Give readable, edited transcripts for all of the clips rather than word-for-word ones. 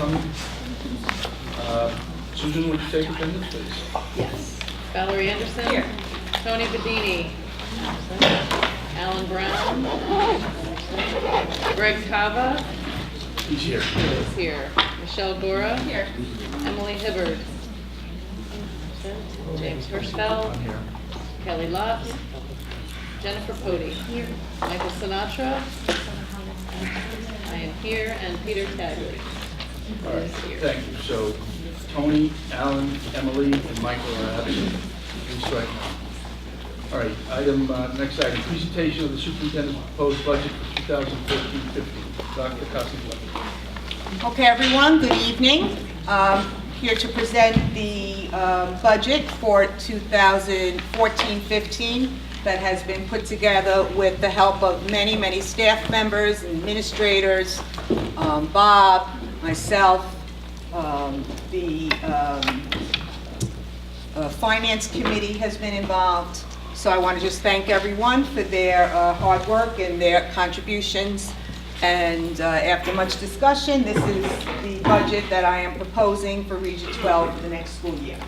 coming. Susan, would you take attendance, please? Yes. Valerie Anderson. Here. Tony Bedini. Alan Brown. Greg Kava. He's here. Is here. Michelle Gora. Here. Emily Hibbard. James Hirschfeld. I'm here. Kelly Lutz. Jennifer Pody. Here. Michael Sinatra. I am here, and Peter Tagley All right, is here. thank you. So Tony, Alan, Emily, and Michael are absent. Please strike now. All right, next item, presentation of the superintendent's proposed budget for 2014-15. Dr. Cosentino. Okay, everyone, good evening. Here to present the budget for 2014-15 that has been put together with the help of many, many staff members, administrators, Bob, myself, the Finance Committee has been involved. So I want to just thank everyone for their hard work and their contributions. And after much discussion, this is the budget that I am proposing for Region 12 for the next school year.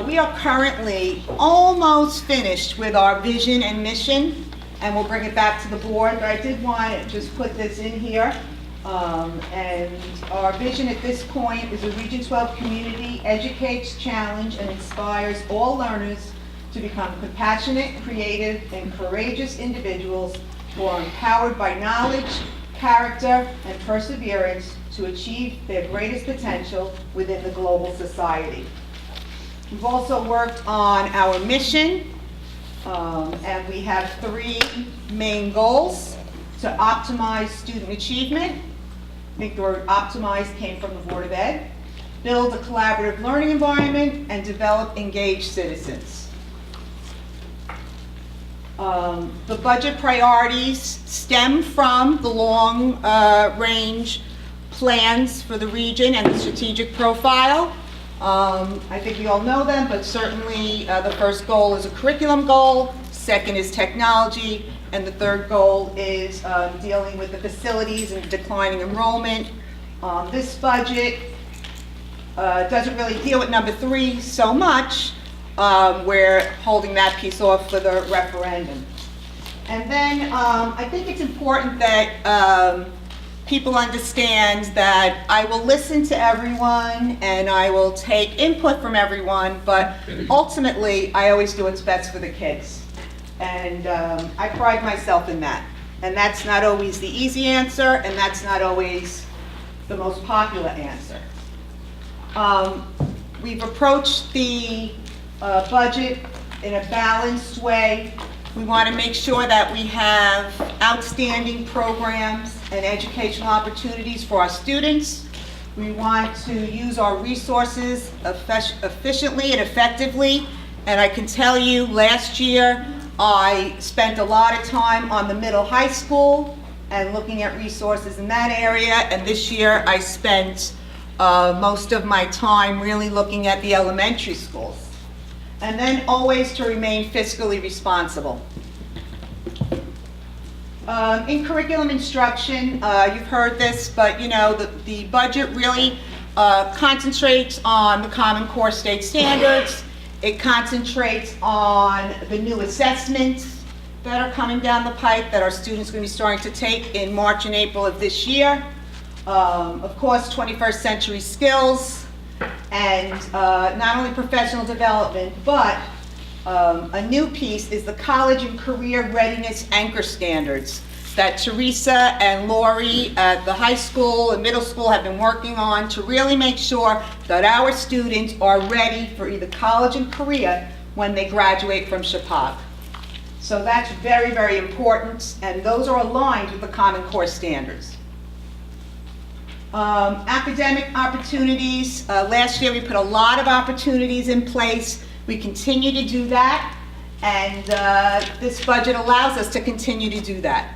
We are currently almost finished with our vision and mission, and we'll bring it back to the board, but I did want to just put this in here. And our vision at this point is a Region 12 community educates, challenge, and inspires all learners to become compassionate, creative, and courageous individuals who are empowered by knowledge, character, and perseverance to achieve their greatest potential within the global society. We've also worked on our mission, and we have 3 main goals: to optimize student achievement. I think the word optimize came from the Board of Ed. Build a collaborative learning environment and develop engaged citizens. The budget priorities stem from the long-range plans for the region and the strategic profile. I think we all know them, but certainly the first goal is a curriculum goal, second is technology, and the third goal is dealing with the facilities and declining enrollment. This budget doesn't really deal with number 3 so much. We're holding that piece off for the referendum. And then I think it's important that people understand that I will listen to everyone and I will take input from everyone, but ultimately I always do what's best for the kids. And I pride myself in that. And that's not always the easy answer, and that's not always the most popular answer. We've approached the budget in a balanced way. We want to make sure that we have outstanding programs and educational opportunities for our students. We want to use our resources efficiently and effectively. And I can tell you, last year I spent a lot of time on the middle high school and looking at resources in that area. And this year I spent most of my time really looking at the elementary schools. And then always to remain fiscally responsible. In curriculum instruction, you've heard this, but you know, the budget really concentrates on the Common Core state standards. It concentrates on the new assessments that are coming down the pipe that our students are going to be starting to take in March and April of this year. Of course, 21st century skills, and not only professional development, but a new piece is the college and career readiness anchor standards that Teresa and Lori at the high school and middle school have been working on to really make sure that our students are ready for either college and career when they graduate from Chapag. So that's very, very important, and those are aligned with the Common Core standards. Academic opportunities. Last year we put a lot of opportunities in place. We continue to do that, and this budget allows us to continue to do that.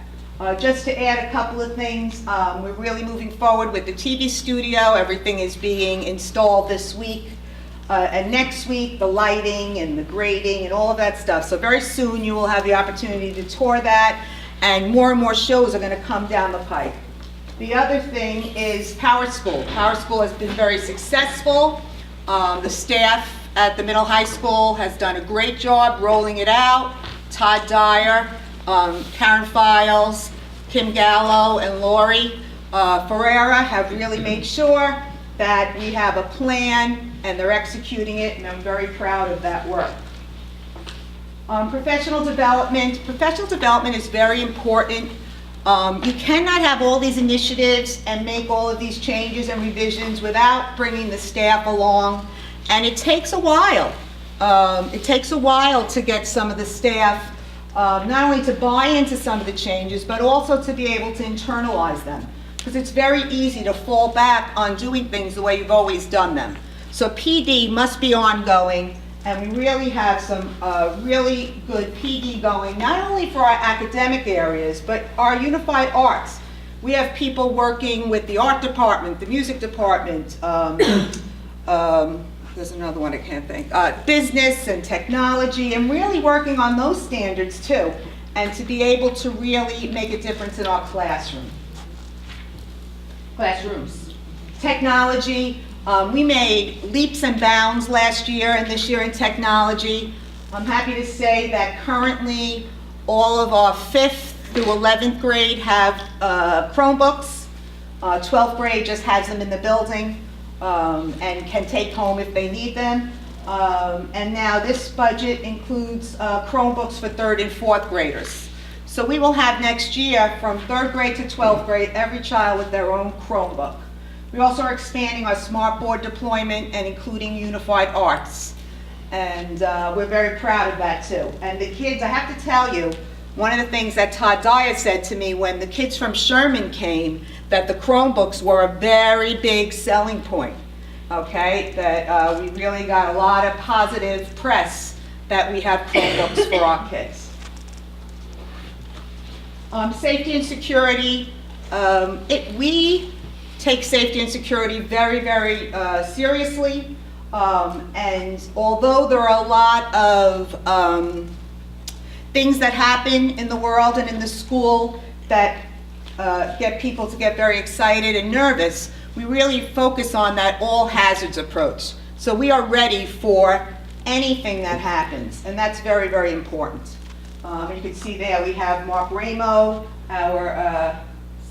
Just to add a couple of things, we're really moving forward with the TV studio. Everything is being installed this week. And next week, the lighting and the grading and all of that stuff. So very soon you will have the opportunity to tour that, and more shows are going to come down the pike. The other thing is Power School. Power School has been very successful. The staff at the middle high school has done a great job rolling it out. Todd Dyer, Karen Files, Kim Gallo, and Lori Ferreira have really made sure that we have a plan and they're executing it, and I'm very proud of that work. Professional development. Professional development is very important. You cannot have all these initiatives and make all of these changes and revisions without bringing the staff along, and it takes a while. It takes a while to get some of the staff not only to buy into some of the changes, but also to be able to internalize them. Because it's very easy to fall back on doing things the way you've always done them. So PD must be ongoing, and we really have some really good PD going, not only for our academic areas, but our unified arts. We have people working with the art department, the music department, there's another one I can't think, business and technology, and really working on those standards too, and to be able to really make a difference in our classrooms. Technology, we made leaps and bounds last year and this year in technology. I'm happy to say that currently all of our 5th through 11th grade have Chromebooks. 12th grade just has them in the building and can take home if they need them. And now this budget includes Chromebooks for 3rd and 4th graders. So we will have next year, from 3rd grade to 12th grade, every child with their own Chromebook. We also are expanding our smart board deployment and including unified arts. And we're very proud of that too. And the kids, I have to tell you, one of the things that Todd Dyer said to me when the kids from Sherman came, that the Chromebooks were a very big selling point, okay? That we really got a lot of positive press that we have Chromebooks for our kids. Safety and security, we take safety and security very, very seriously. And although there are a lot of things that happen in the world and in the school that get people to get very excited and nervous, we really focus on that all hazards approach. So we are ready for anything that happens, and that's very, very important. You can see there we have Mark Ramo, our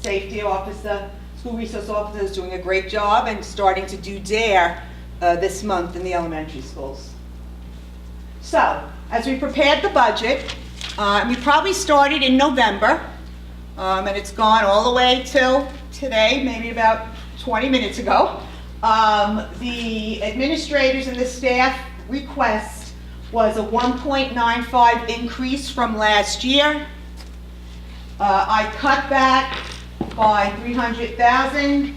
safety officer, school resource officer, is doing a great job and starting to do DARE this month in the elementary schools. So, as we prepared the budget, we probably started in November, and it's gone all the way till today, maybe about 20 minutes ago. The administrators and the staff request was a 1.95 increase from last year. I cut that by 300,000,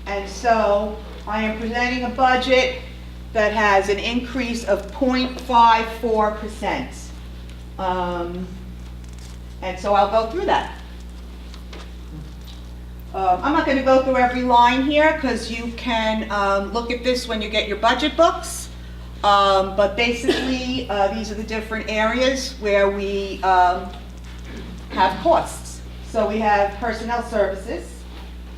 and so I am presenting a budget that has an increase of 0.54%. And so I'll go through that. I'm not going to go through every line here because you can look at this when you get your budget books. But basically, these are the different areas where we have costs. So we have personnel services,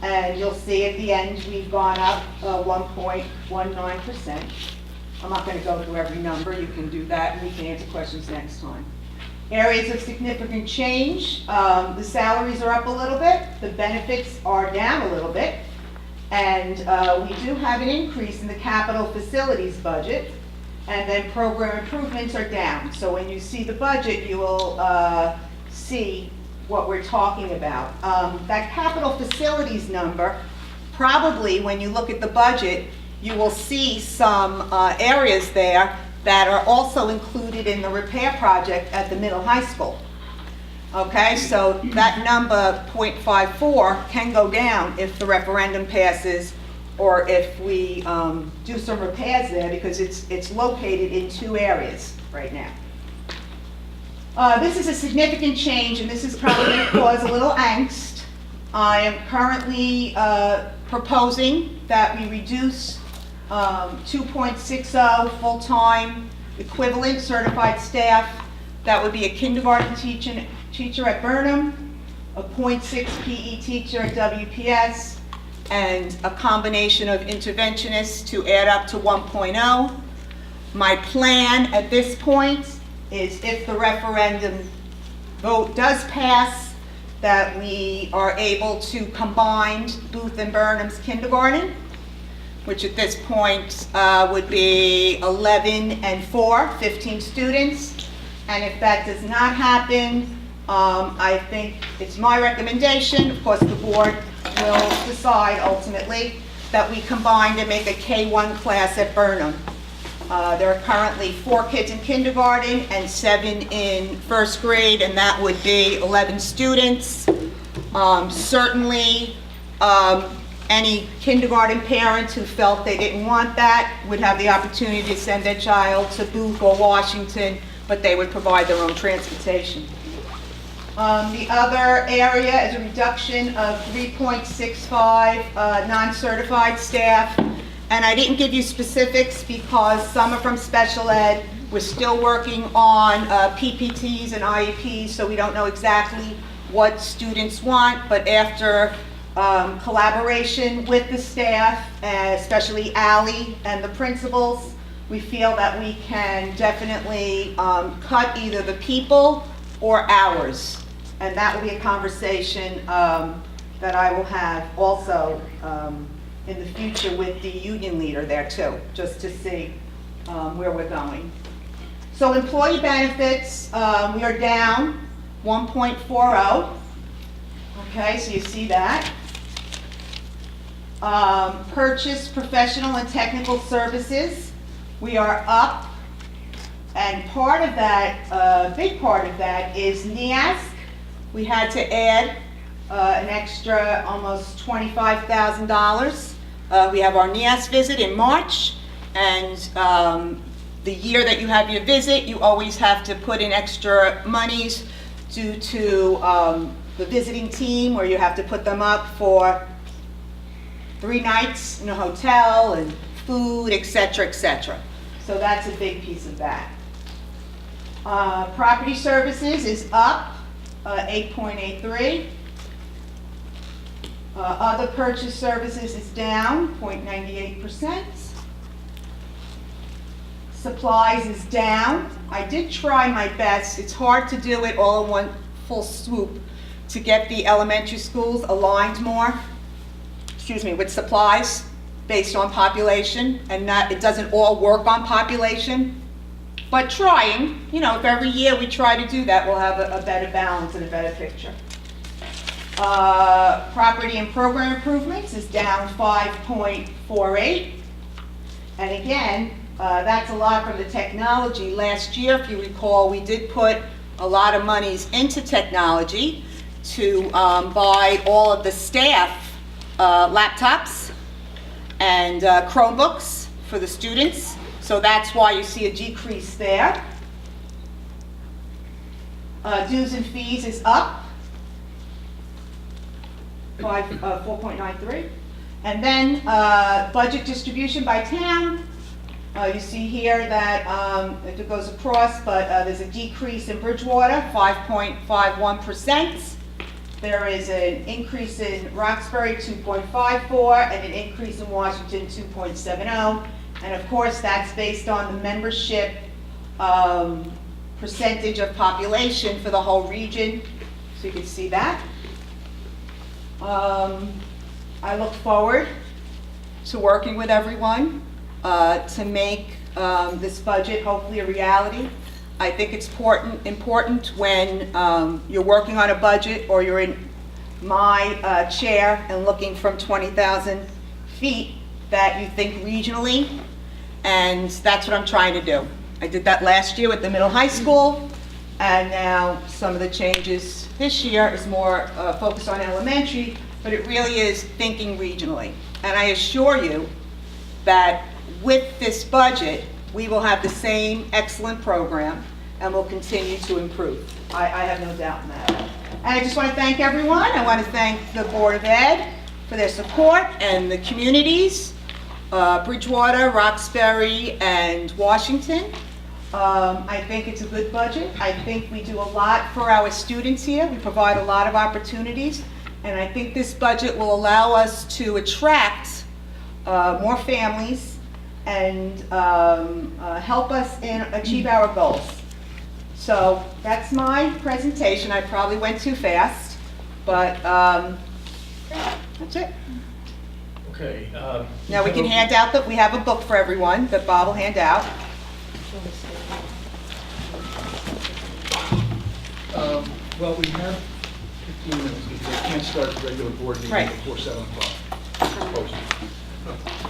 and you'll see at the end we've gone up 1.19%. I'm not going to go through every number. You can do that, and we can answer questions next time. Areas of significant change, the salaries are up a little bit, the benefits are down a little bit, and we do have an increase in the capital facilities budget, and then program improvements are down. So when you see the budget, you will see what we're talking about. That capital facilities number, probably when you look at the budget, you will see some areas there that are also included in the repair project at the middle high school. Okay, so that number 0.54 can go down if the referendum passes or if we do some repairs there, because it's located in 2 areas right now. This is a significant change, and this is probably going to cause a little angst. I am currently proposing that we reduce 2.60 full-time equivalent certified staff. That would be a kindergarten teacher at Burnham, a .6 PE teacher at WPS, and a combination of interventionists to add up to 1.0. My plan at this point is, if the referendum vote does pass, that we are able to combine Booth and Burnham's kindergarten, which at this point would be 11 and 4, 15 students. And if that does not happen, I think it's my recommendation, of course the board will decide ultimately, that we combine to make a K-1 class at Burnham. There are currently 4 kids in kindergarten and 7 in first grade, and that would be 11 students. Certainly, any kindergarten parents who felt they didn't want that would have the opportunity to send their child to Booth or Washington, but they would provide their own transportation. The other area is a reduction of 3.65 non-certified staff. And I didn't give you specifics because some are from special ed. We're still working on PPTs and IEPs, so we don't know exactly what students want. But after collaboration with the staff, especially Ally and the principals, we feel that we can definitely cut either the people or hours. And that will be a conversation that I will have also in the future with the union leader there too, just to see where we're going. So employee benefits, we are down 1.40. Okay, so you see that. Purchase professional and technical services, we are up. And part of that, big part of that is NEASC. We had to add an extra almost $25,000. We have our NEASC visit in March, and the year that you have your visit, you always have to put in extra monies due to the visiting team, where you have to put them up for 3 nights in a hotel and food, etc., etc. So that's a big piece of that. Property services is up 8.83. Other purchase services is down 0.98%. Supplies is down. I did try my best. It's hard to do it all in one full swoop to get the elementary schools aligned more, with supplies based on population, and it doesn't all work on population. But trying, if every year we try to do that, we'll have a better balance and a better picture. Property and program improvements is down 5.48. And again, that's a lot from the technology. Last year, if you recall, we did put a lot of monies into technology to buy all of the staff laptops and Chromebooks for the students. So that's why you see a decrease there. Dues and fees is up 4.93. And then budget distribution by town. You see here that it goes across, but there's a decrease in Bridgewater, 5.51%. There is an increase in Roxbury, 2.54, and an increase in Washington, 2.70. And of course, that's based on the membership percentage of population for the whole region. So you can see that. I look forward to working with everyone to make this budget hopefully a reality. I think it's important when you're working on a budget or you're in my chair and looking from 20,000 feet that you think regionally, and that's what I'm trying to do. I did that last year with the middle high school, and now some of the changes this year is more focused on elementary, but it really is thinking regionally. And I assure you that with this budget, we will have the same excellent program and will continue to improve. I have no doubt in that. And I just want to thank everyone. I want to thank the Board of Ed for their support and the communities, Bridgewater, Roxbury, and Washington. I think it's a good budget. I think we do a lot for our students here. We provide a lot of opportunities. And I think this budget will allow us to attract more families and help us achieve our goals. So that's my presentation. I probably went too fast, but that's it. Okay. Now we can hand out we have a book for everyone that Bob will hand out. Well, we have 15 minutes because I can't start the regular board meeting Right. before 7 o'clock. Posted.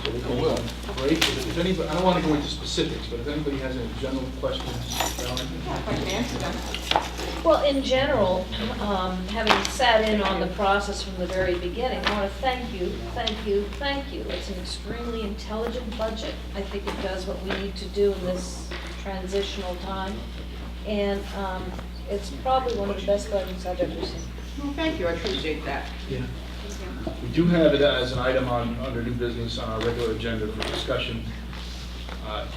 So we will break. If anybody, I don't want to go into specifics, but if anybody has any general questions, Alan? If I can answer them. Well, in general, having sat in on the process from the very beginning, I want to thank you, thank you, thank you. It's an extremely intelligent budget. I think it does what we need to do in this transitional time. And it's probably one of the best budgets I've ever seen. Well, thank you. I appreciate that. Yeah. We do have it as an item under new business on our regular agenda for discussion.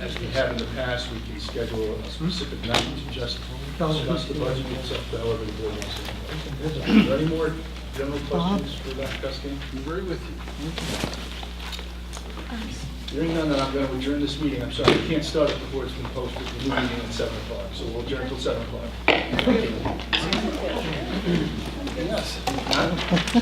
As we have in the past, we can schedule a specific night to just discuss the budget itself, however the board wants to. Are there any more general questions for Dr. Cuskin? I agree with you. Hearing none, then I'm going to adjourn this meeting. I'm sorry, we can't start it before it's been posted. The new meeting at 7 o'clock, so we'll adjourn until 7 o'clock. Thank you. Yes.